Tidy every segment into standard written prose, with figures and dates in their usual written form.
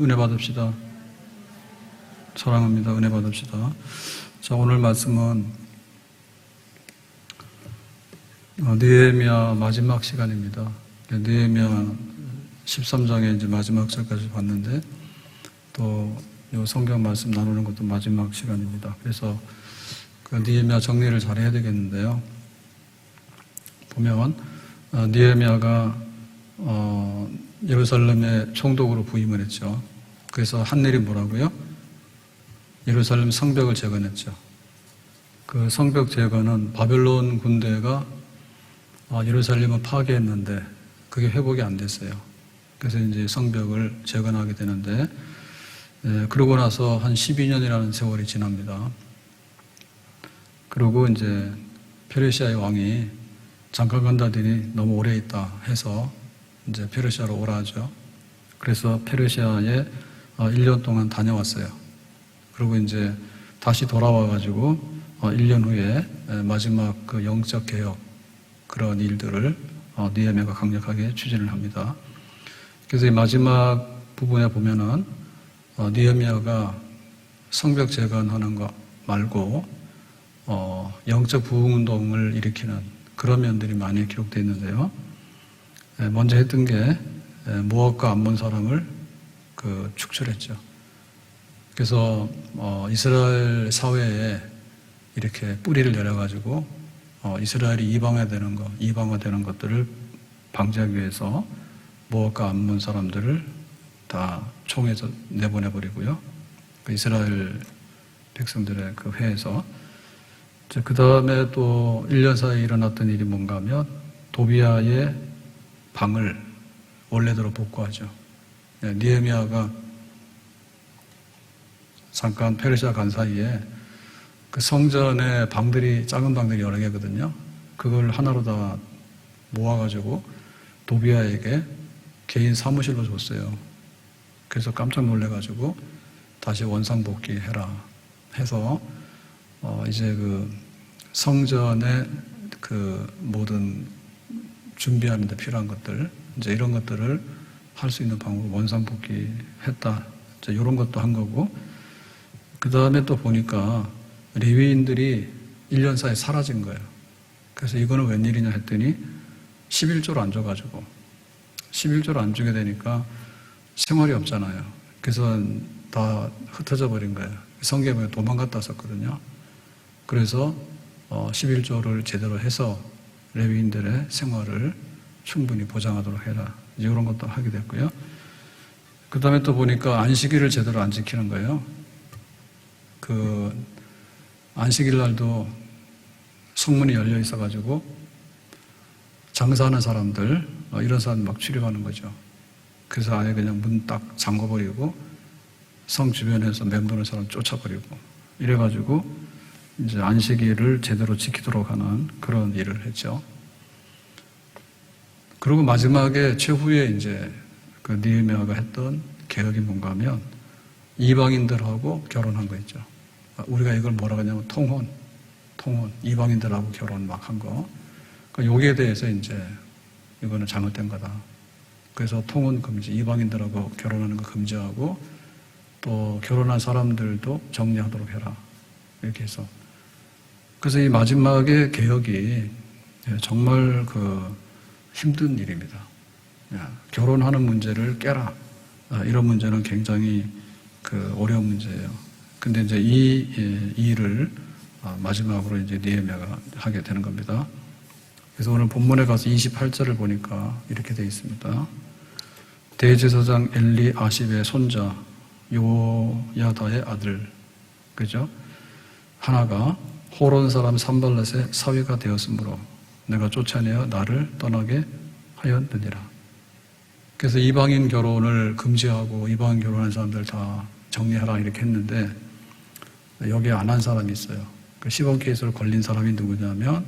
은혜 받읍시다. 사랑합니다. 은혜 받읍시다. 자, 오늘 말씀은 느헤미야 마지막 시간입니다. 느헤미야 13장의 이제 마지막 절까지 봤는데 또 이 성경 말씀 나누는 것도 마지막 시간입니다. 그래서 그 느헤미야 정리를 잘 해야 되겠는데요. 보면 느헤미야가 예루살렘의 총독으로 부임을 했죠. 그래서 한 일이 뭐라고요? 예루살렘 성벽을 재건했죠. 그 성벽 재건은 바벨론 군대가 예루살렘을 파괴했는데 그게 회복이 안 됐어요. 그래서 이제 성벽을 재건하게 되는데 그러고 나서 한 12년이라는 세월이 지납니다. 그리고 이제 페르시아의 왕이 장가 간다더니 너무 오래 있다 해서 이제 페르시아로 오라 하죠. 그래서 페르시아에 1년 동안 다녀왔어요. 그리고 이제 다시 돌아와가지고 1년 후에 마지막 그 영적 개혁 그런 일들을 느헤미야가 강력하게 추진을 합니다. 그래서 이 마지막 부분에 보면은 느헤미야가 성벽 재건하는 것 말고 영적 부흥운동을 일으키는 그런 면들이 많이 기록되어 있는데요. 먼저 했던 게 모압과 암몬 사람을 축출했죠. 그래서 이스라엘 사회에 이렇게 뿌리를 내려가지고 이스라엘이 이방화되는 것들을 방지하기 위해서 모압과 암몬 사람들을 다 총에서 내보내버리고요. 그 이스라엘 백성들의 그 회에서 그 다음에 또 1년 사이에 일어났던 일이 뭔가 하면 도비아의 방을 원래대로 복구하죠. 느헤미야가 잠깐 페르시아 간 사이에 그 성전의 작은 방들이 여러 개거든요. 그걸 하나로 다 모아가지고 도비아에게 개인 사무실로 줬어요. 그래서 깜짝 놀래가지고 다시 원상복귀해라 해서 이제 그 성전의 그 모든 준비하는 데 필요한 것들, 이제 이런 것들을 할 수 있는 방법으로 원상복귀했다. 이제 이런 것도 한 거고, 그 다음에 또 보니까 레위인들이 1년 사이에 사라진 거예요. 그래서 이거는 웬일이냐 했더니 11조를 안 줘가지고, 11조를 안 주게 되니까 생활이 없잖아요. 그래서 다 흩어져 버린 거예요. 성경에 보면 도망갔다 왔었거든요. 그래서 11조를 제대로 해서 레위인들의 생활을 충분히 보장하도록 해라. 이런 것도 하게 됐고요. 그 다음에 또 보니까 안식일을 제대로 안 지키는 거예요. 그 안식일 날도 성문이 열려 있어가지고 장사하는 사람들, 이런 사람 막 출입하는 거죠. 그래서 아예 그냥 문 딱 잠궈버리고 성 주변에서 맴도는 사람 쫓아버리고 이래가지고 이제 안식일을 제대로 지키도록 하는 그런 일을 했죠. 그리고 마지막에 최후에 이제 그 느헤미야가 했던 개혁이 뭔가 하면 이방인들하고 결혼한 거 있죠. 우리가 이걸 뭐라고 하냐면 통혼, 이방인들하고 결혼 막 한 거. 여기에 대해서 이제 이거는 잘못된 거다. 그래서 통혼 금지, 이방인들하고 결혼하는 거 금지하고 또 결혼한 사람들도 정리하도록 해라. 이렇게 해서. 그래서 이 마지막에 개혁이 정말 힘든 일입니다. 결혼하는 문제를 깨라. 이런 문제는 굉장히 어려운 문제예요. 근데 이제 이 일을 마지막으로 이제 느헤미야가 하게 되는 겁니다. 그래서 오늘 본문에 가서 28절을 보니까 이렇게 되어 있습니다. 대제사장 엘리 아십의 손자 요야다의 아들, 그죠? 하나가 호론 사람 산발렛의 사위가 되었으므로 내가 쫓아내어 나를 떠나게 하였느니라. 그래서 이방인 결혼을 금지하고 이방인 결혼한 사람들 다 정리하라 이렇게 했는데 여기에 안 한 사람이 있어요. 그 시범 케이스로 걸린 사람이 누구냐면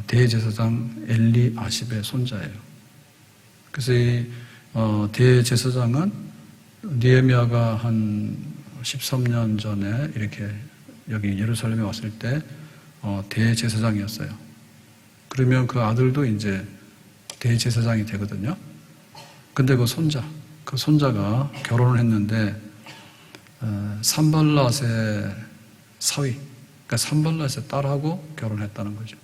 대제사장 엘리 아십의 손자예요. 그래서 이 대제사장은 느헤미야가 한 13년 전에 이렇게 여기 예루살렘에 왔을 때 대제사장이었어요. 그러면 그 아들도 이제 대제사장이 되거든요. 근데 그 손자, 그 손자가 결혼을 했는데 산발랏의 사위, 그러니까 산발랏의 딸하고 결혼했다는 거죠.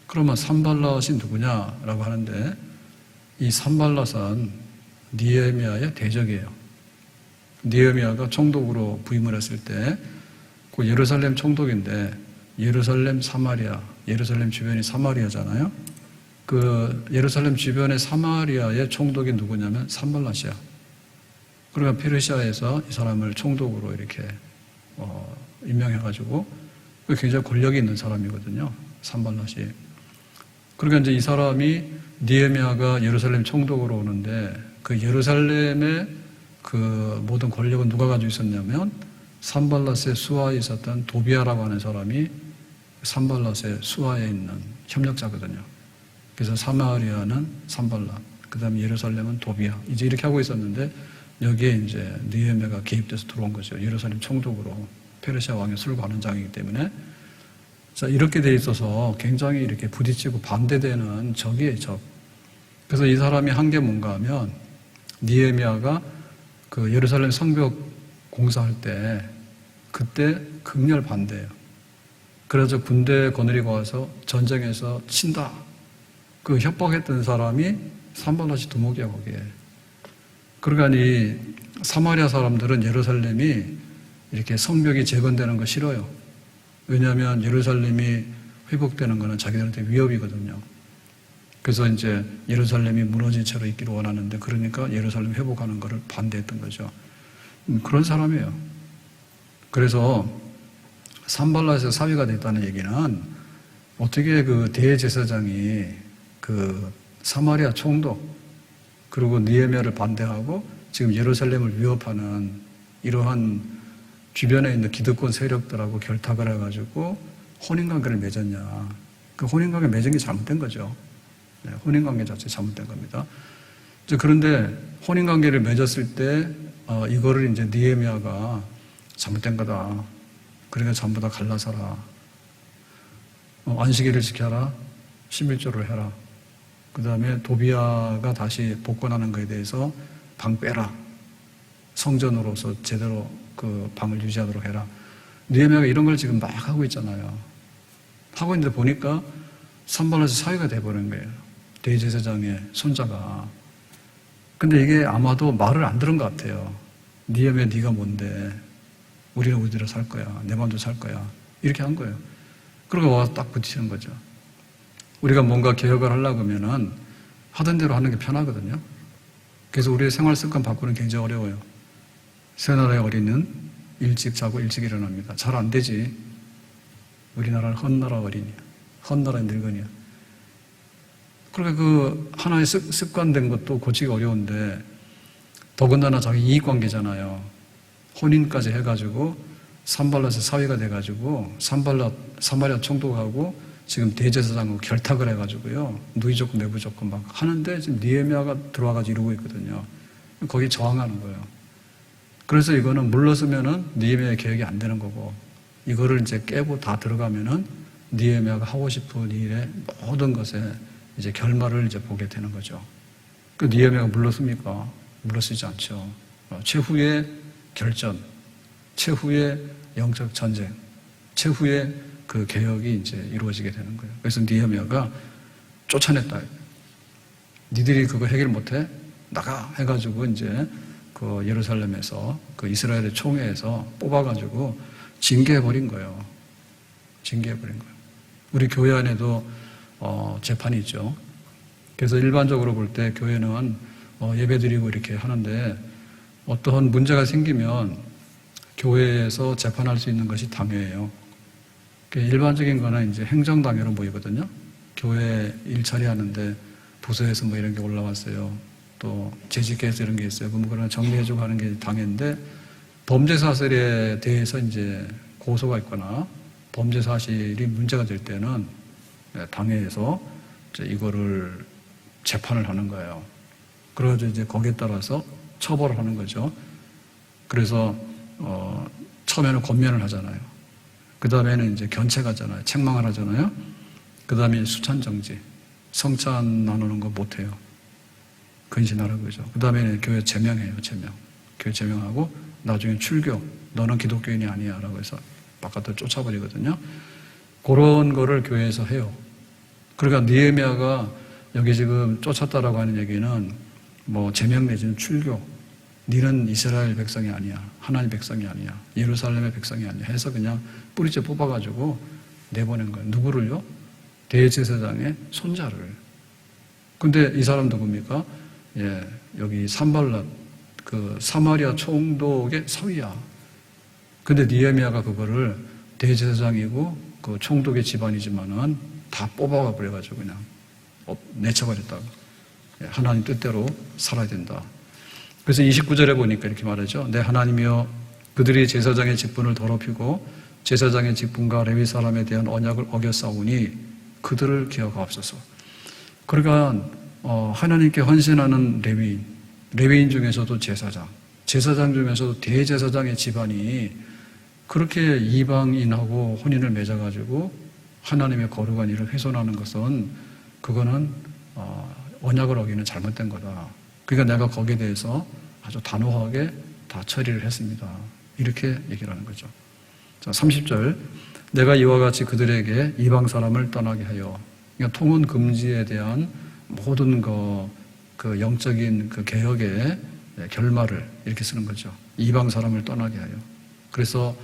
그러면 산발랏이 누구냐라고 하는데 이 산발랏은 느헤미야의 대적이에요. 느헤미야가 총독으로 부임을 했을 때 그 예루살렘 총독인데 예루살렘 사마리아, 예루살렘 주변이 사마리아잖아요. 그 예루살렘 주변의 사마리아의 총독이 누구냐면 산발랏이야. 그러니까 페르시아에서 이 사람을 총독으로 이렇게 임명해가지고 굉장히 권력이 있는 사람이거든요. 산발랏이. 그러니까 이제 이 사람이 느헤미야가 예루살렘 총독으로 오는데 그 예루살렘의 그 모든 권력은 누가 가지고 있었냐면 산발랏의 수하에 있었던 도비아라고 하는 사람이 산발랏의 수하에 있는 협력자거든요. 그래서 사마리아는 산발랏, 그 다음에 예루살렘은 도비아. 이제 이렇게 하고 있었는데 여기에 이제 느헤미야가 개입돼서 들어온 거죠. 예루살렘 총독으로. 페르시아 왕의 술관원장이기 때문에. 자, 이렇게 돼 있어서 굉장히 이렇게 부딪히고 반대되는 적이에요, 적. 그래서 이 사람이 한 게 뭔가 하면 느헤미야가 그 예루살렘 성벽 공사할 때 그때 극렬 반대예요. 그래서 군대 거느리고 와서 전쟁에서 친다. 그 협박했던 사람이 산발랏이 두목이야, 거기에. 그러니까 이 사마리아 사람들은 예루살렘이 이렇게 성벽이 재건되는 거 싫어요. 왜냐하면 예루살렘이 회복되는 거는 자기들한테 위협이거든요. 그래서 이제 예루살렘이 무너진 채로 있기를 원하는데 그러니까 예루살렘 회복하는 것을 반대했던 거죠. 그런 사람이에요. 그래서 산발랏의 사위가 됐다는 얘기는 어떻게 그 대제사장이 그 사마리아 총독 그리고 느헤미야를 반대하고 지금 예루살렘을 위협하는 이러한 주변에 있는 기득권 세력들하고 결탁을 해가지고 혼인관계를 맺었냐. 그 혼인관계 맺은 게 잘못된 거죠. 네, 혼인관계 자체 잘못된 겁니다. 그런데 혼인관계를 맺었을 때 이거를 이제 느헤미야가 잘못된 거다. 그러니까 전부 다 갈라서라. 안식일을 지켜라. 11조를 해라. 그 다음에 도비아가 다시 복권하는 것에 대해서 방 빼라. 성전으로서 제대로 그 방을 유지하도록 해라. 느헤미야가 이런 걸 지금 막 하고 있잖아요. 하고 있는데 보니까 산발랏의 사위가 돼버린 거예요. 대제사장의 손자가. 근데 이게 아마도 말을 안 들은 것 같아요. 느헤미야 네가 뭔데? 우리는 우리대로 살 거야. 내 마음대로 살 거야. 이렇게 한 거예요. 그러고 와서 딱 부딪히는 거죠. 우리가 뭔가 개혁을 하려고 하면은 하던 대로 하는 게 편하거든요. 그래서 우리의 생활 습관 바꾸는 게 굉장히 어려워요. 새나라의 어린이는 일찍 자고 일찍 일어납니다. 잘 안 되지. 우리나라는 헛나라 어린이야. 헛나라의 늙은이야. 그러니까 그 하나의 습관된 것도 고치기 어려운데 더군다나 자기 이익관계잖아요. 혼인까지 해가지고 산발랏의 사위가 돼가지고 산발랏 사마리아 총독하고 지금 대제사장하고 결탁을 해가지고요. 누이 좋고 내부 좋고 막 하는데 지금 느헤미야가 들어와가지고 이러고 있거든요. 거기 저항하는 거예요. 그래서 이거는 물러서면은 느헤미야의 계획이 안 되는 거고 이거를 이제 깨고 다 들어가면은 느헤미야가 하고 싶은 일의 모든 것에 이제 결말을 이제 보게 되는 거죠. 그 느헤미야가 물러섭니까? 물러서지 않죠. 최후의 결전, 최후의 영적 전쟁, 최후의 그 개혁이 이제 이루어지게 되는 거예요. 그래서 느헤미야가 쫓아냈다. 니들이 그거 해결 못해? 나가! 해가지고 이제 그 예루살렘에서 그 이스라엘의 총회에서 뽑아가지고 징계해버린 거예요. 징계해버린 거예요. 우리 교회 안에도 재판이 있죠. 그래서 일반적으로 볼 때 교회는 예배드리고 이렇게 하는데 어떠한 문제가 생기면 교회에서 재판할 수 있는 것이 당회예요. 일반적인 거는 이제 행정당회로 모이거든요. 교회 일처리 하는데 부서에서 뭐 이런 게 올라왔어요. 또 재직회에서 이런 게 있어요. 그럼 그런 정리해주고 하는 게 당회인데 범죄 사실에 대해서 이제 고소가 있거나 범죄 사실이 문제가 될 때는 당회에서 이제 이거를 재판을 하는 거예요. 그래가지고 이제 거기에 따라서 처벌을 하는 거죠. 그래서 처음에는 권면을 하잖아요. 그 다음에는 이제 견책하잖아요. 책망을 하잖아요. 그 다음에 수찬정지, 성찬 나누는 거 못해요. 근신하라는 거죠. 그 다음에 교회 제명해요, 제명. 교회 제명하고 나중에 출교. 너는 기독교인이 아니야. 라고 해서 바깥으로 쫓아버리거든요. 그런 거를 교회에서 해요. 그러니까 느헤미야가 여기 지금 쫓았다라고 하는 얘기는 뭐 제명 내지는 출교. 너는 이스라엘 백성이 아니야. 하나님 백성이 아니야. 예루살렘의 백성이 아니야. 해서 그냥 뿌리째 뽑아가지고 내보낸 거예요. 누구를요? 대제사장의 손자를. 근데 이 사람 누굽니까? 예, 여기 산발랏, 그 사마리아 총독의 사위야. 근데 느헤미야가 그거를 대제사장이고 그 총독의 집안이지만은 다 뽑아가 버려가지고 그냥 내쳐버렸다고. 예, 하나님 뜻대로 살아야 된다. 그래서 29절에 보니까 이렇게 말하죠. 내 하나님이여 그들이 제사장의 직분을 더럽히고 제사장의 직분과 레위 사람에 대한 언약을 어겼사오니 그들을 기억하옵소서. 그러니까 하나님께 헌신하는 레위인 중에서도 제사장 중에서도 대제사장의 집안이 그렇게 이방인하고 혼인을 맺어가지고 하나님의 거룩한 일을 훼손하는 것은 그거는 언약을 어기는 잘못된 거다. 그러니까 내가 거기에 대해서 아주 단호하게 다 처리를 했습니다. 이렇게 얘기를 하는 거죠. 자, 30절. 내가 이와 같이 그들에게 이방 사람을 떠나게 하여. 그러니까 통혼 금지에 대한 모든 그 영적인 그 개혁의 결말을 이렇게 쓰는 거죠. 이방 사람을 떠나게 하여. 그래서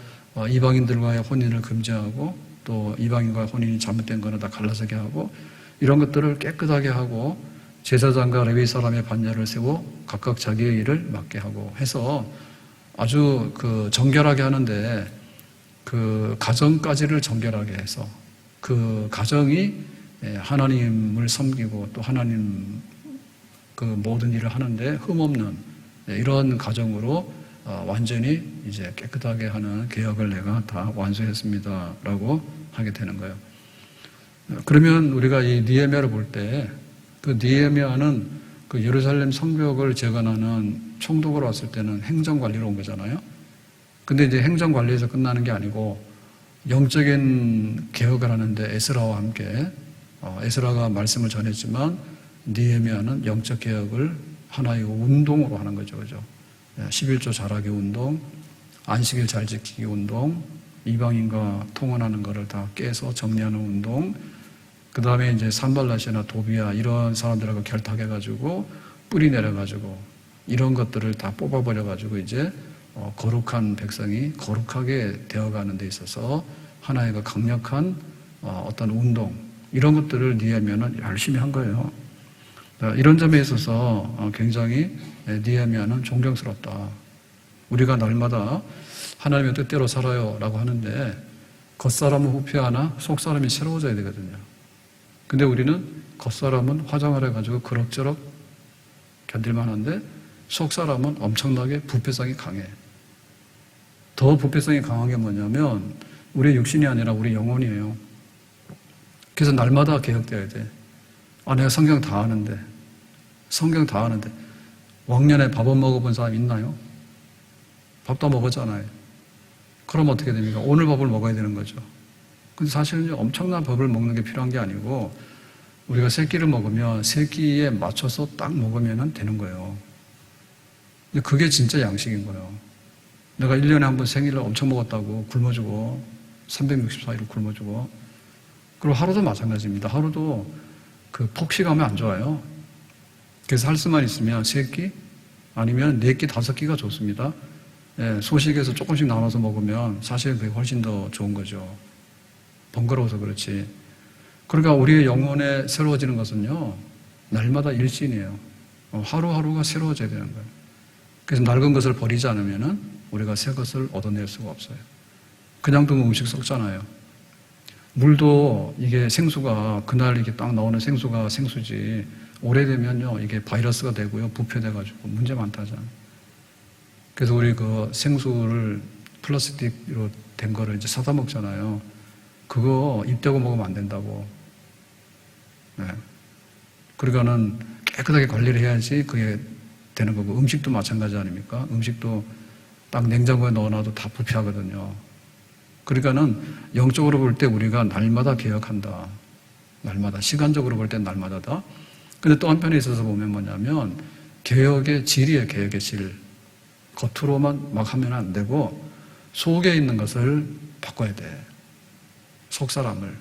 이방인들과의 혼인을 금지하고 또 이방인과의 혼인이 잘못된 거는 다 갈라서게 하고 이런 것들을 깨끗하게 하고 제사장과 레위 사람의 반야를 세워 각각 자기의 일을 맡게 하고 해서 아주 그 정결하게 하는데 그 가정까지를 정결하게 해서 그 가정이 하나님을 섬기고 또 하나님 그 모든 일을 하는데 흠없는 이런 가정으로 완전히 이제 깨끗하게 하는 개혁을 내가 다 완수했습니다. 라고 하게 되는 거예요. 그러면 우리가 이 느헤미야를 볼 때 그 느헤미야는 그 예루살렘 성벽을 재건하는 총독으로 왔을 때는 행정관리로 온 거잖아요. 근데 이제 행정관리에서 끝나는 게 아니고 영적인 개혁을 하는데 에스라와 함께 에스라가 말씀을 전했지만 느헤미야는 영적 개혁을 하나의 운동으로 하는 거죠. 그죠? 11조 잘하기 운동, 안식일 잘 지키기 운동, 이방인과 통혼하는 것을 다 깨서 정리하는 운동, 그 다음에 이제 산발랏이나 도비야 이런 사람들하고 결탁해가지고 뿌리 내려가지고 이런 것들을 다 뽑아버려가지고 이제 거룩한 백성이 거룩하게 되어가는 데 있어서 하나의 그 강력한 어떤 운동 이런 것들을 느헤미야는 열심히 한 거예요. 이런 점에 있어서 굉장히 느헤미야는 존경스럽다. 우리가 날마다 하나님의 뜻대로 살아요 라고 하는데 겉사람은 후패하나 속사람이 새로워져야 되거든요. 근데 우리는 겉사람은 화장을 해가지고 그럭저럭 견딜만 한데 속사람은 엄청나게 부패성이 강해. 더 부패성이 강한 게 뭐냐면 우리의 육신이 아니라 우리 영혼이에요. 그래서 날마다 개혁돼야 돼. 내가 성경 다 아는데 왕년에 밥은 먹어본 사람 있나요? 밥도 먹었잖아요. 그럼 어떻게 됩니까? 오늘 밥을 먹어야 되는 거죠. 근데 사실은 엄청난 밥을 먹는 게 필요한 게 아니고 우리가 세 끼를 먹으면 세 끼에 맞춰서 딱 먹으면 되는 거예요. 근데 그게 진짜 양식인 거예요. 내가 1년에 한 번 생일을 엄청 먹었다고 굶어주고 364일을 굶어주고 그리고 하루도 마찬가지입니다. 하루도 그 폭식하면 안 좋아요. 그래서 할 수만 있으면 3끼 아니면 4끼, 5끼가 좋습니다. 소식에서 조금씩 나눠서 먹으면 사실 그게 훨씬 더 좋은 거죠. 번거로워서 그렇지. 그러니까 우리의 영혼에 새로워지는 것은요, 날마다 일진이에요. 하루하루가 새로워져야 되는 거예요. 그래서 낡은 것을 버리지 않으면 우리가 새 것을 얻어낼 수가 없어요. 그냥 두면 음식 썩잖아요. 물도 이게 생수가 그날 이렇게 딱 나오는 생수가 생수지 오래되면요 이게 바이러스가 되고요 부패돼가지고 문제 많다잖아요. 그래서 우리 그 생수를 플라스틱으로 된 거를 이제 사다 먹잖아요. 그거 입 대고 먹으면 안 된다고. 네. 그러니까는 깨끗하게 관리를 해야지 그게 되는 거고 음식도 마찬가지 아닙니까? 음식도 딱 냉장고에 넣어놔도 다 부패하거든요. 그러니까는 영적으로 볼 때 우리가 날마다 개혁한다. 날마다. 시간적으로 볼 때 날마다다. 근데 또 한편에 있어서 보면 뭐냐면 개혁의 질이에요. 개혁의 질. 겉으로만 막 하면 안 되고 속에 있는 것을 바꿔야 돼. 속 사람을.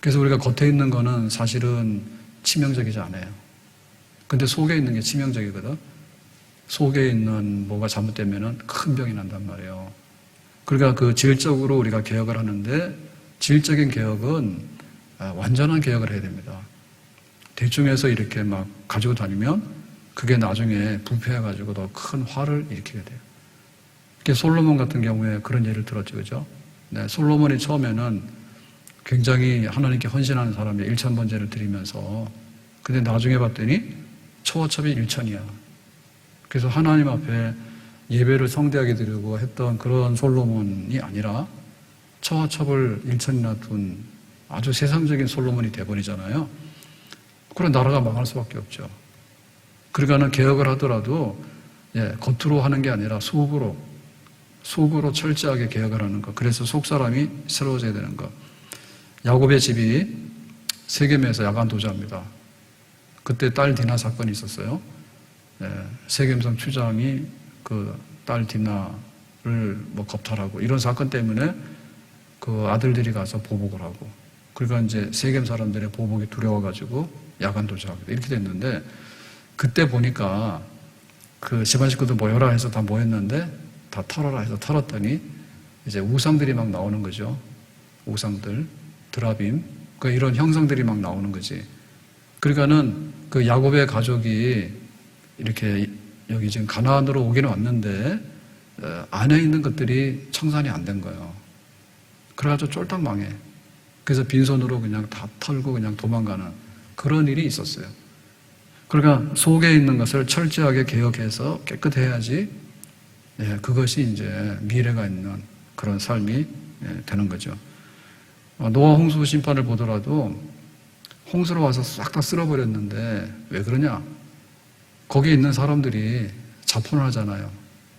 그래서 우리가 겉에 있는 거는 사실은 치명적이지 않아요. 근데 속에 있는 게 치명적이거든. 속에 있는 뭐가 잘못되면 큰 병이 난단 말이에요. 그러니까 그 질적으로 우리가 개혁을 하는데 질적인 개혁은 완전한 개혁을 해야 됩니다. 대충 해서 이렇게 막 가지고 다니면 그게 나중에 부패해가지고 더 큰 화를 일으키게 돼요. 솔로몬 같은 경우에 그런 예를 들었죠. 그죠? 네, 솔로몬이 처음에는 굉장히 하나님께 헌신하는 사람이 1,000번제를 드리면서 근데 나중에 봤더니 초어첩이 1,000이야. 그래서 하나님 앞에 예배를 성대하게 드리고 했던 그런 솔로몬이 아니라 초어첩을 1,000이나 둔 아주 세상적인 솔로몬이 돼버리잖아요. 그럼 나라가 망할 수밖에 없죠. 그러니까는 개혁을 하더라도 겉으로 하는 게 아니라 속으로 철저하게 개혁을 하는 것. 그래서 속 사람이 새로워져야 되는 것. 야곱의 집이 세겜에서 야간 도주합니다. 그때 딸 디나 사건이 있었어요. 세겜성 추장이 그 딸 디나를 뭐 겁탈하고 이런 사건 때문에 그 아들들이 가서 보복을 하고 그러니까 이제 세겜 사람들의 보복이 두려워가지고 야간 도주하게 이렇게 됐는데 그때 보니까 그 집안 식구들 모여라 해서 다 모였는데 다 털어라 해서 털었더니 이제 우상들이 막 나오는 거죠. 우상들, 드라빔, 그러니까 이런 형상들이 막 나오는 거지. 그러니까는 그 야곱의 가족이 이렇게 여기 지금 가나안으로 오기는 왔는데 안에 있는 것들이 청산이 안 된 거예요. 그래가지고 쫄딱 망해. 그래서 빈손으로 그냥 다 털고 그냥 도망가는 그런 일이 있었어요. 그러니까 속에 있는 것을 철저하게 개혁해서 깨끗해야지 그것이 이제 미래가 있는 그런 삶이 되는 거죠. 노아 홍수 심판을 보더라도 홍수로 와서 싹 다 쓸어버렸는데 왜 그러냐? 거기에 있는 사람들이 자포를 하잖아요.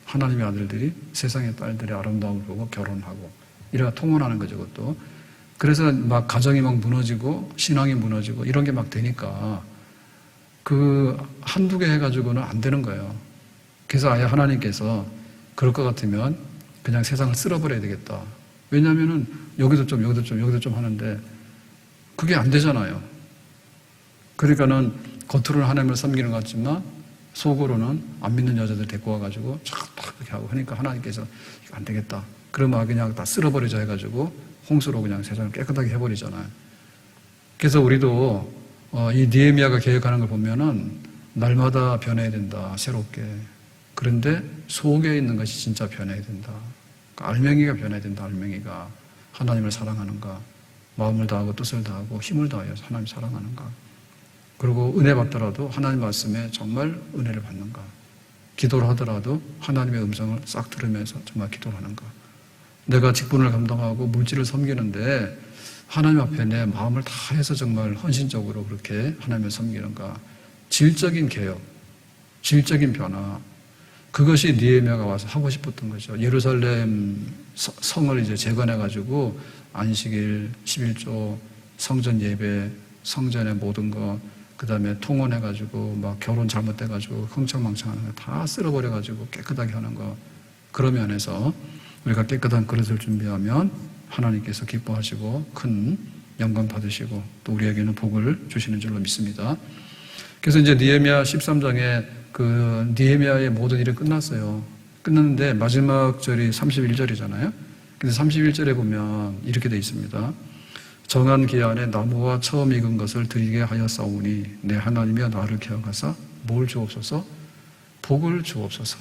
하나님의 아들들이 세상의 딸들의 아름다움을 보고 결혼하고 이래가 통혼하는 거죠. 그것도. 그래서 막 가정이 막 무너지고 신앙이 무너지고 이런 게 막 되니까 그 한두 개 해가지고는 안 되는 거예요. 그래서 아예 하나님께서 그럴 것 같으면 그냥 세상을 쓸어버려야 되겠다. 왜냐하면은 여기도 좀 하는데 그게 안 되잖아요. 그러니까는 겉으로는 하나님을 섬기는 것 같지만 속으로는 안 믿는 여자들 데리고 와가지고 쫙 이렇게 하고 하니까 하나님께서 이거 안 되겠다. 그러면 그냥 다 쓸어버리자 해가지고 홍수로 그냥 세상을 깨끗하게 해버리잖아요. 그래서 우리도 이 느헤미야가 개혁하는 걸 보면은 날마다 변해야 된다. 새롭게. 그런데 속에 있는 것이 진짜 변해야 된다. 그러니까 알맹이가 변해야 된다. 알맹이가 하나님을 사랑하는가, 마음을 다하고 뜻을 다하고 힘을 다하여 하나님 사랑하는가. 그리고 은혜 받더라도 하나님 말씀에 정말 은혜를 받는가. 기도를 하더라도 하나님의 음성을 싹 들으면서 정말 기도를 하는가. 내가 직분을 감당하고 물질을 섬기는데 하나님 앞에 내 마음을 다해서 정말 헌신적으로 그렇게 하나님을 섬기는가. 질적인 개혁, 질적인 변화. 그것이 느헤미야가 와서 하고 싶었던 거죠. 예루살렘 성을 이제 재건해가지고 안식일, 11조, 성전 예배, 성전의 모든 거, 그 다음에 통혼해가지고 막 결혼 잘못돼가지고 흥청망청하는 거 다 쓸어버려가지고 깨끗하게 하는 거. 그런 면에서 우리가 깨끗한 그릇을 준비하면 하나님께서 기뻐하시고 큰 영광 받으시고 또 우리에게는 복을 주시는 줄로 믿습니다. 그래서 이제 느헤미야 13장에 그 느헤미야의 모든 일이 끝났어요. 끝났는데 마지막 절이 31절이잖아요. 그래서 31절에 보면 이렇게 되어 있습니다. 정한 기한에 나무와 처음 익은 것을 드리게 하였사오니 내 하나님이여 나를 기억하사 뭘 주옵소서? 복을 주옵소서.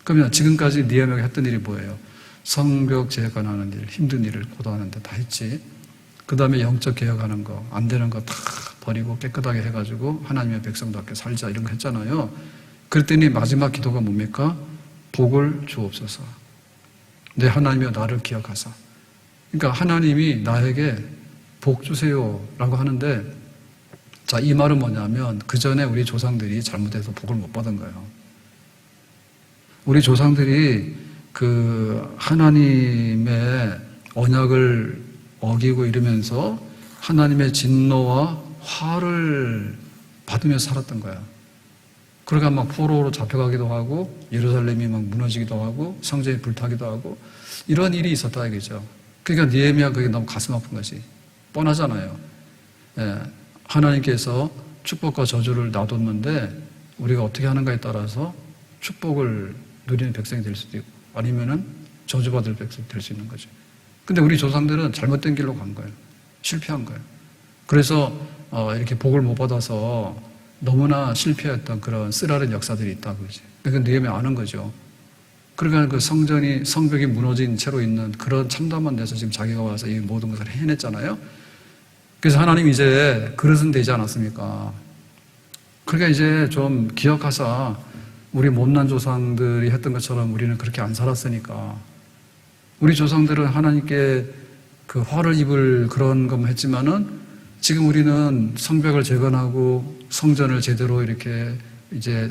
그러면 지금까지 느헤미야가 했던 일이 뭐예요? 성벽 재건하는 일, 힘든 일을 고도하는데 다 했지. 그 다음에 영적 개혁하는 거, 안 되는 거 다 버리고 깨끗하게 해가지고 하나님의 백성답게 살자 이런 거 했잖아요. 그랬더니 마지막 기도가 뭡니까? 복을 주옵소서. 내 하나님이여 나를 기억하사. 그러니까 하나님이 나에게 복 주세요 라고 하는데, 자, 이 말은 뭐냐면 그 전에 우리 조상들이 잘못해서 복을 못 받은 거예요. 우리 조상들이 그 하나님의 언약을 어기고 이러면서 하나님의 진노와 화를 받으면서 살았던 거야. 그러니까 막 포로로 잡혀가기도 하고 예루살렘이 막 무너지기도 하고 성전이 불타기도 하고 이런 일이 있었다 이거죠. 그러니까 느헤미야 그게 너무 가슴 아픈 것이 뻔하잖아요. 예, 하나님께서 축복과 저주를 놔뒀는데 우리가 어떻게 하는가에 따라서 축복을 누리는 백성이 될 수도 있고 아니면은 저주받을 백성이 될 수 있는 거죠. 근데 우리 조상들은 잘못된 길로 간 거예요. 실패한 거예요. 그래서 이렇게 복을 못 받아서 너무나 실패했던 그런 쓰라린 역사들이 있다 그러지. 그러니까 느헤미야 아는 거죠. 그러니까 그 성벽이 무너진 채로 있는 그런 참담한 데서 지금 자기가 와서 이 모든 것을 해냈잖아요. 그래서 하나님 이제 그릇은 되지 않았습니까? 그러니까 이제 좀 기억하사 우리 못난 조상들이 했던 것처럼 우리는 그렇게 안 살았으니까 우리 조상들은 하나님께 그 화를 입을 그런 것만 했지만은 지금 우리는 성벽을 재건하고 성전을 제대로 이렇게 이제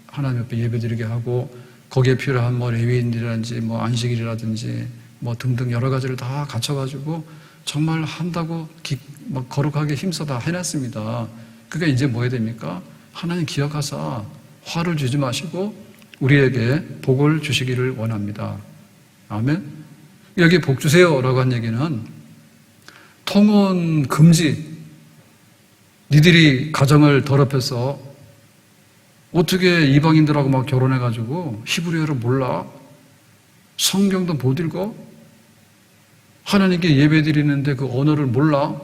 하나님 옆에 예배드리게 하고 거기에 필요한 뭐 레위인이라든지 뭐 안식일이라든지 뭐 등등 여러 가지를 다 갖춰가지고 정말 한다고 막 거룩하게 힘써 다 해놨습니다. 그러니까 이제 뭐 해야 됩니까? 하나님 기억하사 화를 주지 마시고 우리에게 복을 주시기를 원합니다. 아멘. 여기 복 주세요라고 한 얘기는 통혼 금지. 니들이 가정을 더럽혀서 어떻게 이방인들하고 막 결혼해가지고 히브리어를 몰라? 성경도 못 읽어? 하나님께 예배드리는데 그 언어를 몰라?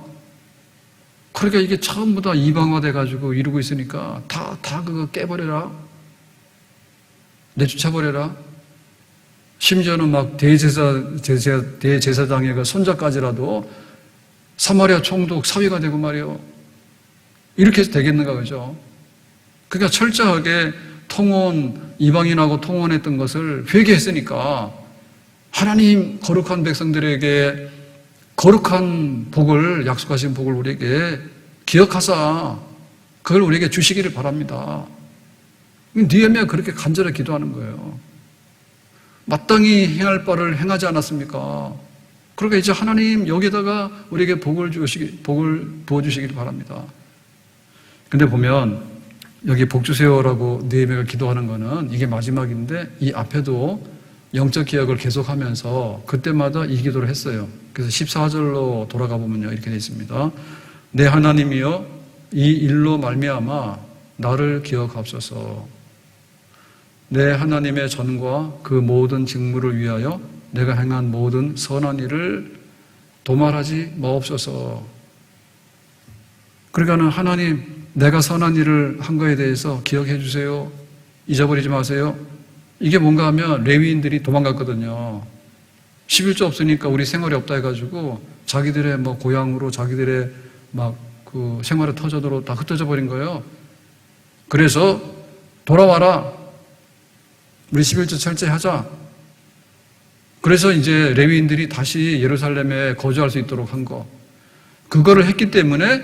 그러니까 이게 전부 다 이방화돼가지고 이루고 있으니까 다 그거 깨버려라. 내쫓아버려라. 심지어는 막 대제사장의 그 손자까지라도 사마리아 총독 사위가 되고 말이요. 이렇게 해서 되겠는가 그죠? 그러니까 철저하게 이방인하고 통혼했던 것을 회개했으니까 하나님 거룩한 백성들에게 거룩한 복을 약속하신 복을 우리에게 기억하사 그걸 우리에게 주시기를 바랍니다. 느헤미야가 그렇게 간절히 기도하는 거예요. 마땅히 행할 바를 행하지 않았습니까? 그러니까 이제 하나님 여기다가 우리에게 복을 부어주시기를 바랍니다. 근데 보면 여기 복 주세요라고 느헤미야가 기도하는 거는 이게 마지막인데 이 앞에도 영적 기억을 계속하면서 그때마다 이 기도를 했어요. 그래서 14절로 돌아가 보면요 이렇게 되어 있습니다. 내 하나님이여 이 일로 말미암아 나를 기억하옵소서. 내 하나님의 전과 그 모든 직무를 위하여 내가 행한 모든 선한 일을 도말하지 마옵소서. 그러니까는 하나님 내가 선한 일을 한 거에 대해서 기억해 주세요. 잊어버리지 마세요. 이게 뭔가 하면 레위인들이 도망갔거든요. 11조 없으니까 우리 생활이 없다 해가지고 자기들의 뭐 고향으로 자기들의 막 그 생활의 터전으로 다 흩어져 버린 거예요. 그래서 돌아와라. 우리 11조 철저하자. 그래서 이제 레위인들이 다시 예루살렘에 거주할 수 있도록 한 거. 그거를 했기 때문에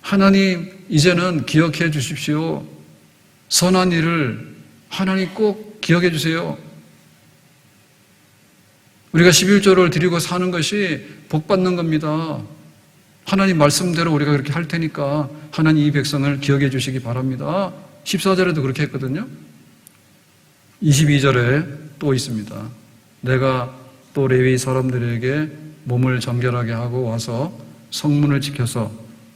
하나님 이제는 기억해 주십시오. 선한 일을 하나님 꼭 기억해 주세요. 우리가 11조를 드리고 사는 것이 복 받는 겁니다. 하나님 말씀대로 우리가 그렇게 할 테니까 하나님 이 백성을 기억해 주시기 바랍니다. 14절에도 그렇게 했거든요. 22절에 또 있습니다. 내가 또 레위 사람들에게 몸을 정결하게 하고 와서 성문을 지켜서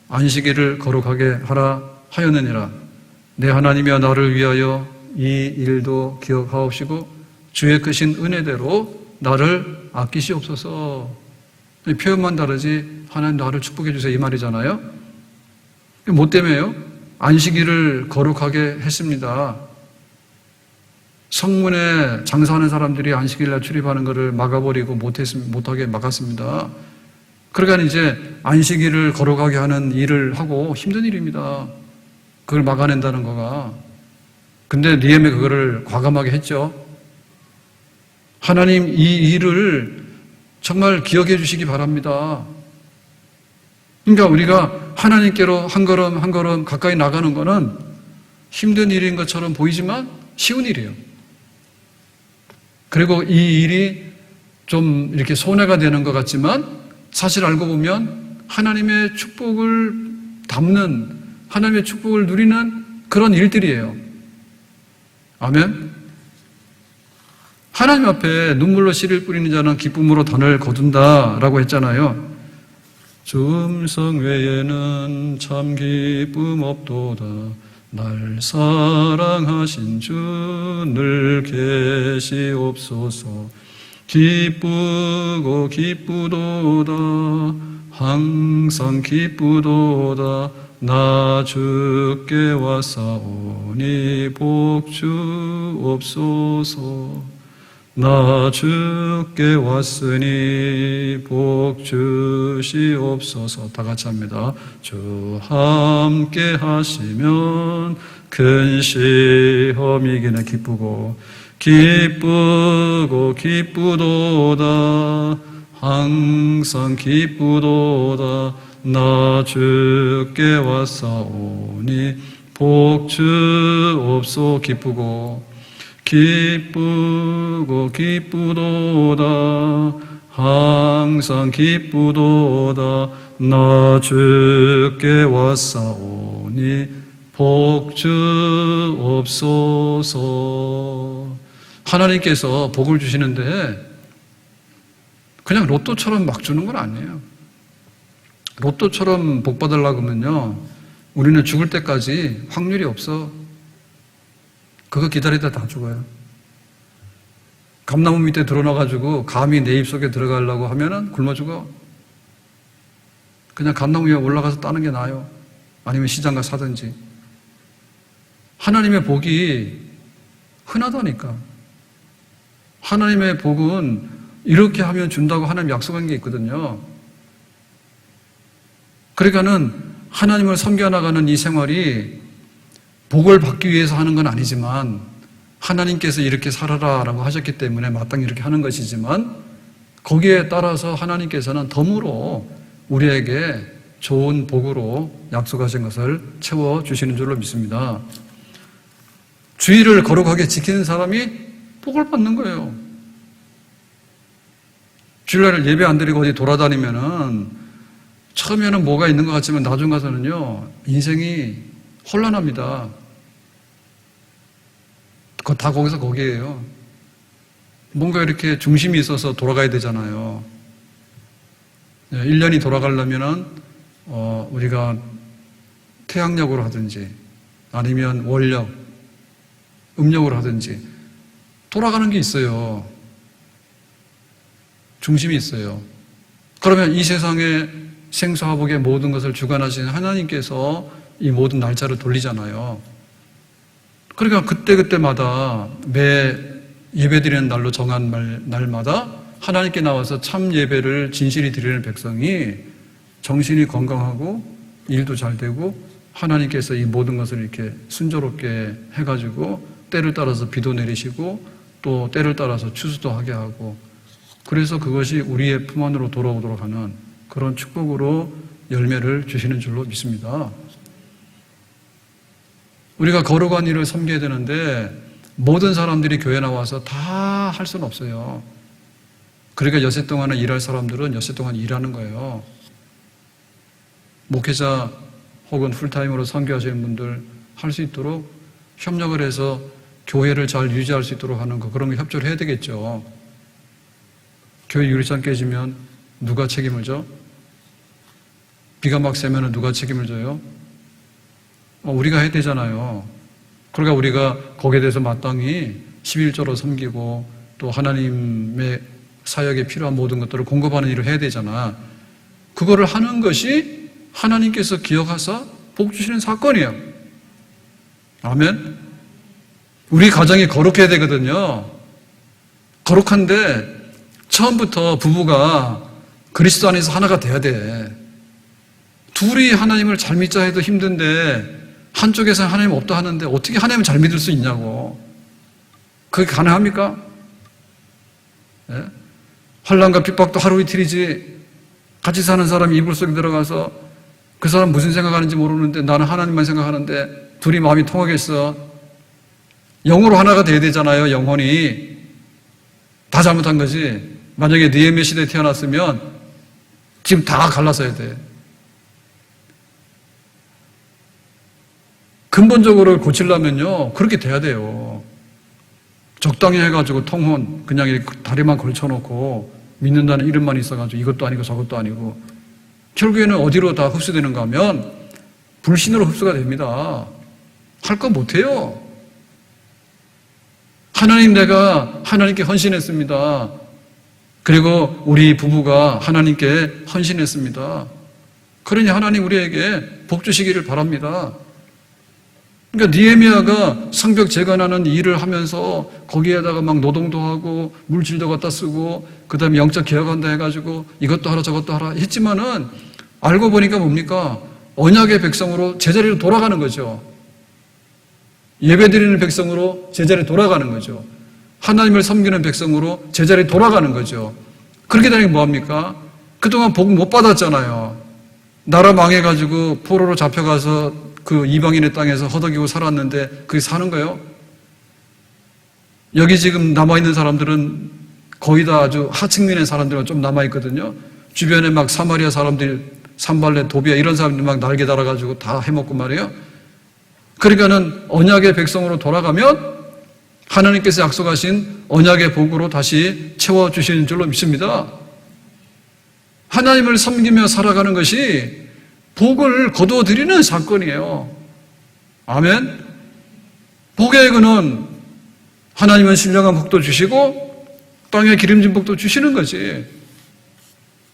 안식일을 거룩하게 하라 하였느니라. 내 하나님이여 나를 위하여 이 일도 기억하옵시고 주의 크신 은혜대로 나를 아끼시옵소서. 표현만 다르지 하나님 나를 축복해 주세요 이 말이잖아요. 뭐 때문에요? 안식일을 거룩하게 했습니다. 성문에 장사하는 사람들이 안식일날 출입하는 것을 막아버리고 못하게 막았습니다. 그러니까 이제 안식일을 거룩하게 하는 일을 하고 힘든 일입니다. 그걸 막아낸다는 거가. 근데 느헤미야가 그거를 과감하게 했죠. 하나님 이 일을 정말 기억해 주시기 바랍니다. 그러니까 우리가 하나님께로 한 걸음 한 걸음 가까이 나가는 거는 힘든 일인 것처럼 보이지만 쉬운 일이에요. 그리고 이 일이 좀 이렇게 손해가 되는 것 같지만 사실 알고 보면 하나님의 축복을 담는, 하나님의 축복을 누리는 그런 일들이에요. 아멘? 하나님 앞에 눈물로 씨를 뿌리는 자는 기쁨으로 단을 거둔다라고 했잖아요. 주 음성 외에는 참 기쁨 없도다. 날 사랑하신 주 늘 계시옵소서. 기쁘고 기쁘도다. 항상 기쁘도다. 나 주께 왔사오니 복 주옵소서. 나 주께 왔으니 복 주시옵소서. 다 같이 합니다. 주 함께 하시면 큰 시험 이기는 기쁘고 기쁘고 기쁘도다. 항상 기쁘도다. 나 주께 왔사오니 복 주옵소. 기쁘고 기쁘고 기쁘도다. 항상 기쁘도다. 나 주께 왔사오니 복 주옵소서. 하나님께서 복을 주시는데 그냥 로또처럼 막 주는 건 아니에요. 로또처럼 복 받으려고 하면요, 우리는 죽을 때까지 확률이 없어. 그거 기다리다 다 죽어요. 감나무 밑에 드러나가지고 감이 내 입 속에 들어가려고 하면은 굶어 죽어. 그냥 감나무 위에 올라가서 따는 게 나아요. 아니면 시장 가서 사든지. 하나님의 복이 흔하다니까. 하나님의 복은 이렇게 하면 준다고 하나님 약속한 게 있거든요. 그러니까는 하나님을 섬겨 나가는 이 생활이 복을 받기 위해서 하는 건 아니지만 하나님께서 이렇게 살아라라고 하셨기 때문에 마땅히 이렇게 하는 것이지만 거기에 따라서 하나님께서는 덤으로 우리에게 좋은 복으로 약속하신 것을 채워주시는 줄로 믿습니다. 주의를 거룩하게 지키는 사람이 복을 받는 거예요. 주일날 예배 안 드리고 어디 돌아다니면은 처음에는 뭐가 있는 것 같지만 나중 가서는요, 인생이 혼란합니다. 그거 다 거기서 거기에요. 뭔가 이렇게 중심이 있어서 돌아가야 되잖아요. 1년이 돌아가려면은, 우리가 태양력으로 하든지, 아니면 월력, 음력으로 하든지, 돌아가는 게 있어요. 중심이 있어요. 그러면 이 세상의 생사화복의 모든 것을 주관하시는 하나님께서 이 모든 날짜를 돌리잖아요. 그러니까 그때그때마다 매 예배드리는 날로 정한 날마다 하나님께 나와서 참 예배를 진실히 드리는 백성이 정신이 건강하고 일도 잘 되고 하나님께서 이 모든 것을 이렇게 순조롭게 해가지고 때를 따라서 비도 내리시고 또 때를 따라서 추수도 하게 하고 그래서 그것이 우리의 품 안으로 돌아오도록 하는 그런 축복으로 열매를 주시는 줄로 믿습니다. 우리가 거룩한 일을 섬겨야 되는데 모든 사람들이 교회 나와서 다 할 수는 없어요. 그러니까 엿새 동안은 일할 사람들은 엿새 동안 일하는 거예요. 목회자 혹은 풀타임으로 선교하시는 분들 할 수 있도록 협력을 해서 교회를 잘 유지할 수 있도록 하는 거, 그런 거 협조를 해야 되겠죠. 교회 유리창 깨지면 누가 책임을 져? 비가 막 새면 누가 책임을 져요? 우리가 해야 되잖아요. 그러니까 우리가 거기에 대해서 마땅히 11조로 섬기고 또 하나님의 사역에 필요한 모든 것들을 공급하는 일을 해야 되잖아. 그거를 하는 것이 하나님께서 기억하사 복 주시는 사건이에요. 아멘. 우리 가정이 거룩해야 되거든요. 거룩한데 처음부터 부부가 그리스도 안에서 하나가 돼야 돼. 둘이 하나님을 잘 믿자 해도 힘든데 한쪽에서는 하나님 없다 하는데 어떻게 하나님을 잘 믿을 수 있냐고. 그게 가능합니까? 예? 환난과 핍박도 하루 이틀이지. 같이 사는 사람이 이불 속에 들어가서 그 사람 무슨 생각하는지 모르는데 나는 하나님만 생각하는데 둘이 마음이 통하겠어. 영으로 하나가 돼야 되잖아요. 영혼이. 다 잘못한 거지. 만약에 느헤미야 시대에 태어났으면 지금 다 갈라서야 돼. 근본적으로 고치려면요, 그렇게 돼야 돼요. 적당히 해가지고 통혼 그냥 이렇게 다리만 걸쳐놓고 믿는다는 이름만 있어가지고 이것도 아니고 저것도 아니고 결국에는 어디로 다 흡수되는가 하면 불신으로 흡수가 됩니다. 할 거 못해요. 하나님, 내가 하나님께 헌신했습니다. 그리고 우리 부부가 하나님께 헌신했습니다. 그러니 하나님 우리에게 복 주시기를 바랍니다. 그러니까 느헤미야가 성벽 재건하는 일을 하면서 거기에다가 막 노동도 하고 물질도 갖다 쓰고 그다음에 영적 개혁한다 해가지고 이것도 하라 저것도 하라 했지만은 알고 보니까 뭡니까? 언약의 백성으로 제자리로 돌아가는 거죠. 예배드리는 백성으로 제자리에 돌아가는 거죠. 하나님을 섬기는 백성으로 제자리에 돌아가는 거죠. 그렇게 되니 뭐합니까? 그동안 복 못 받았잖아요. 나라 망해가지고 포로로 잡혀가서 그 이방인의 땅에서 허덕이고 살았는데 그게 사는 거예요? 여기 지금 남아있는 사람들은 거의 다 아주 하층민의 사람들만 좀 남아있거든요. 주변에 막 사마리아 사람들, 산발레, 도비아 이런 사람들 막 날개 달아가지고 다 해먹고 말이에요. 그러니까는 언약의 백성으로 돌아가면 하나님께서 약속하신 언약의 복으로 다시 채워주시는 줄로 믿습니다. 하나님을 섬기며 살아가는 것이 복을 거두어드리는 사건이에요. 아멘. 복의 근원, 하나님은 신령한 복도 주시고 땅에 기름진 복도 주시는 거지.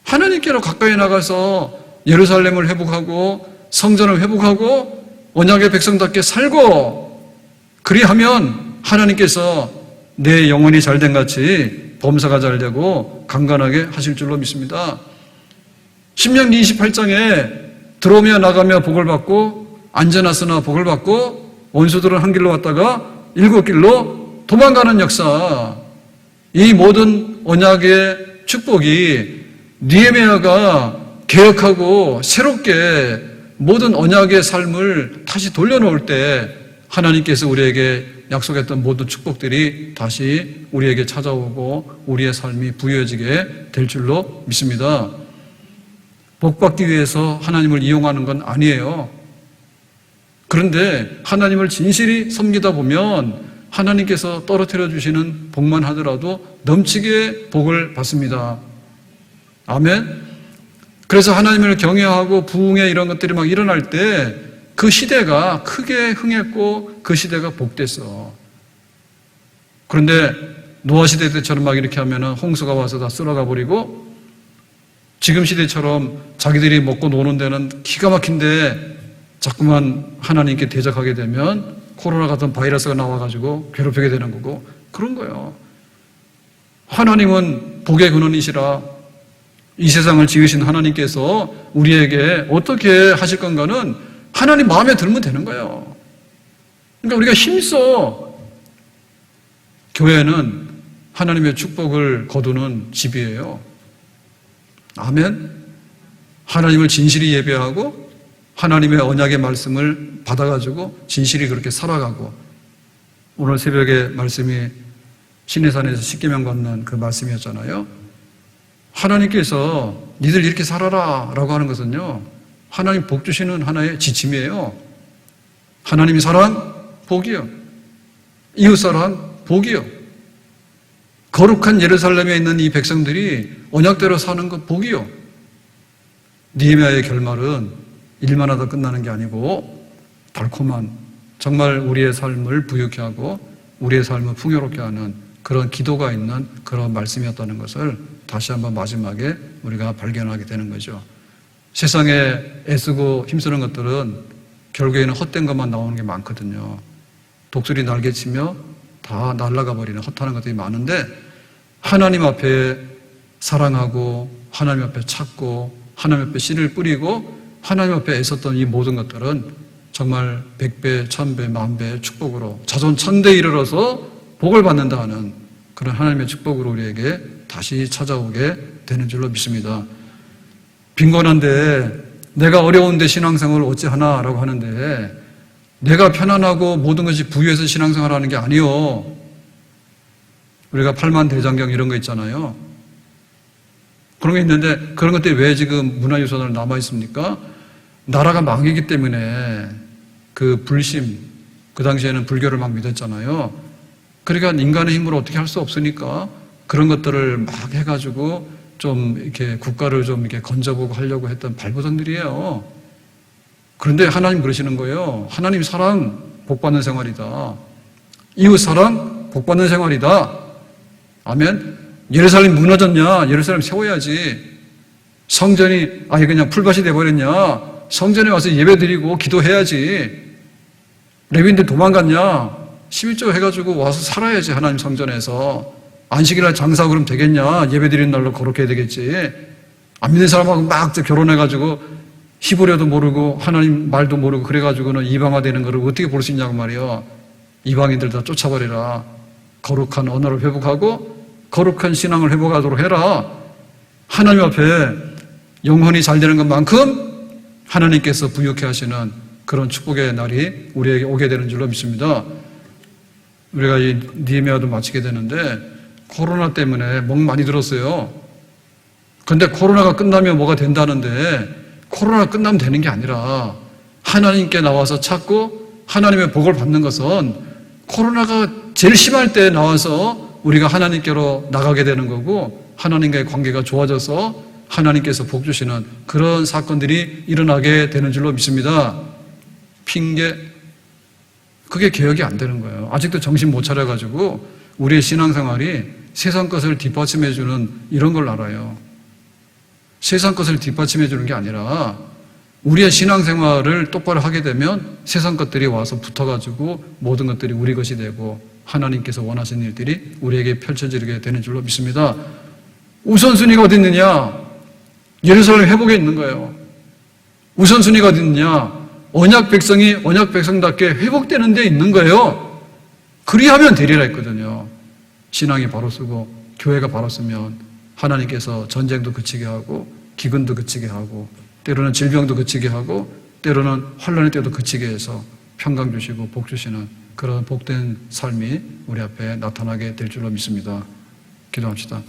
하나님께로 가까이 나가서 예루살렘을 회복하고 성전을 회복하고 언약의 백성답게 살고 그리하면 하나님께서 내 영혼이 잘된 같이 범사가 잘되고 강건하게 하실 줄로 믿습니다. 신명기 28장에 들어오며 나가며 복을 받고 앉아놨으나 복을 받고 원수들은 한 길로 왔다가 7길로 도망가는 역사, 이 모든 언약의 축복이 느헤미야가 개혁하고 새롭게 모든 언약의 삶을 다시 돌려놓을 때 하나님께서 우리에게 약속했던 모든 축복들이 다시 우리에게 찾아오고 우리의 삶이 부유해지게 될 줄로 믿습니다. 복받기 위해서 하나님을 이용하는 건 아니에요. 그런데 하나님을 진실히 섬기다 보면 하나님께서 떨어뜨려 주시는 복만 하더라도 넘치게 복을 받습니다. 아멘. 그래서 하나님을 경외하고 부흥회 이런 것들이 막 일어날 때 그 시대가 크게 흥했고 그 시대가 복됐어. 그런데 노아 시대 때처럼 막 이렇게 하면은 홍수가 와서 다 쓸어가 버리고 지금 시대처럼 자기들이 먹고 노는 데는 기가 막힌데 자꾸만 하나님께 대적하게 되면 코로나 같은 바이러스가 나와가지고 괴롭히게 되는 거고 그런 거예요. 하나님은 복의 근원이시라 이 세상을 지으신 하나님께서 우리에게 어떻게 하실 건가는 하나님 마음에 들면 되는 거예요. 그러니까 우리가 힘써 교회는 하나님의 축복을 거두는 집이에요. 아멘. 하나님을 진실히 예배하고 하나님의 언약의 말씀을 받아가지고 진실히 그렇게 살아가고 오늘 새벽에 말씀이 시내산에서 십계명 받는 그 말씀이었잖아요. 하나님께서 니들 이렇게 살아라 라고 하는 것은요 하나님 복 주시는 하나의 지침이에요. 하나님이 사랑 복이요, 이웃사랑 복이요, 거룩한 예루살렘에 있는 이 백성들이 언약대로 사는 것 복이요. 느헤미야의 결말은 일만 하다 끝나는 게 아니고 달콤한 정말 우리의 삶을 부유케 하고 우리의 삶을 풍요롭게 하는 그런 기도가 있는 그런 말씀이었다는 것을 다시 한번 마지막에 우리가 발견하게 되는 거죠. 세상에 애쓰고 힘쓰는 것들은 결국에는 헛된 것만 나오는 게 많거든요. 독수리 날개치며 다 날아가 버리는 헛하는 것들이 많은데 하나님 앞에 사랑하고 하나님 앞에 찾고 하나님 앞에 씨를 뿌리고 하나님 앞에 애썼던 이 모든 것들은 정말 100배, 1000배, 10,000배의 축복으로 자손 1000대에 이르러서 복을 받는다 하는 그런 하나님의 축복으로 우리에게 다시 찾아오게 되는 줄로 믿습니다. 빈곤한데 내가 어려운데 신앙생활을 어찌하나 라고 하는데 내가 편안하고 모든 것이 부유해서 신앙생활을 하는 게 아니요. 우리가 팔만대장경 이런 거 있잖아요. 그런 게 있는데 그런 것들이 왜 지금 문화유산으로 남아있습니까? 나라가 망이기 때문에 그 불심, 그 당시에는 불교를 막 믿었잖아요. 그러니까 인간의 힘으로 어떻게 할 수 없으니까 그런 것들을 막 해가지고 좀 이렇게 국가를 좀 이렇게 건져보고 하려고 했던 발버둥들이에요. 그런데 하나님 그러시는 거예요. 하나님 사랑 복받는 생활이다. 이웃 사랑 복받는 생활이다. 아멘. 예루살렘 무너졌냐? 예루살렘 세워야지. 성전이 아예 그냥 풀밭이 돼버렸냐? 성전에 와서 예배드리고 기도해야지. 레위인들 도망갔냐? 11조 해가지고 와서 살아야지. 하나님 성전에서. 안식일날 장사 그럼 되겠냐? 예배드리는 날로 거룩해야 되겠지. 안 믿는 사람하고 막 결혼해가지고 히브리어도 모르고 하나님 말도 모르고 그래가지고는 이방화되는 거를 어떻게 볼 수 있냐고 말이야. 이방인들 다 쫓아버리라. 거룩한 언어를 회복하고 거룩한 신앙을 회복하도록 해라. 하나님 앞에 영혼이 잘 되는 것만큼 하나님께서 부유케 하시는 그런 축복의 날이 우리에게 오게 되는 줄로 믿습니다. 우리가 이 느헤미야도 마치게 되는데 코로나 때문에 멍 많이 들었어요. 그런데 코로나가 끝나면 뭐가 된다는데 코로나가 끝나면 되는 게 아니라 하나님께 나와서 찾고 하나님의 복을 받는 것은 코로나가 제일 심할 때 나와서 우리가 하나님께로 나가게 되는 거고 하나님과의 관계가 좋아져서 하나님께서 복 주시는 그런 사건들이 일어나게 되는 줄로 믿습니다. 핑계, 그게 개혁이 안 되는 거예요. 아직도 정신 못 차려가지고 우리의 신앙생활이 세상 것을 뒷받침해주는 이런 걸 알아요. 세상 것을 뒷받침해주는 게 아니라 우리의 신앙생활을 똑바로 하게 되면 세상 것들이 와서 붙어가지고 모든 것들이 우리 것이 되고 하나님께서 원하시는 일들이 우리에게 펼쳐지게 되는 줄로 믿습니다. 우선순위가 어디 있느냐? 예루살렘 회복에 있는 거예요. 우선순위가 어디 있느냐? 언약 백성이 언약 백성답게 회복되는 데 있는 거예요. 그리하면 되리라 했거든요. 신앙이 바로 서고 교회가 바로 서면 하나님께서 전쟁도 그치게 하고 기근도 그치게 하고 때로는 질병도 그치게 하고 때로는 환난의 때도 그치게 해서 평강 주시고 복 주시는 그런 복된 삶이 우리 앞에 나타나게 될 줄로 믿습니다. 기도합시다.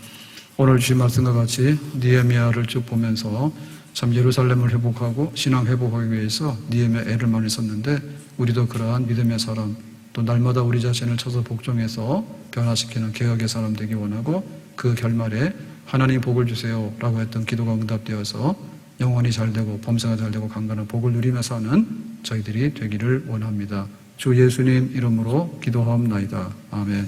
오늘 주신 말씀과 같이 느헤미야를 쭉 보면서 참 예루살렘을 회복하고 신앙 회복하기 위해서 느헤미야 애를 많이 썼는데 우리도 그러한 믿음의 사람 또 날마다 우리 자신을 쳐서 복종해서 변화시키는 개혁의 사람 되기 원하고 그 결말에 하나님 복을 주세요 라고 했던 기도가 응답되어서 영혼이 잘되고 범사가 잘되고 강건한 복을 누리며 사는 저희들이 되기를 원합니다. 주 예수님 이름으로 기도하옵나이다. 아멘.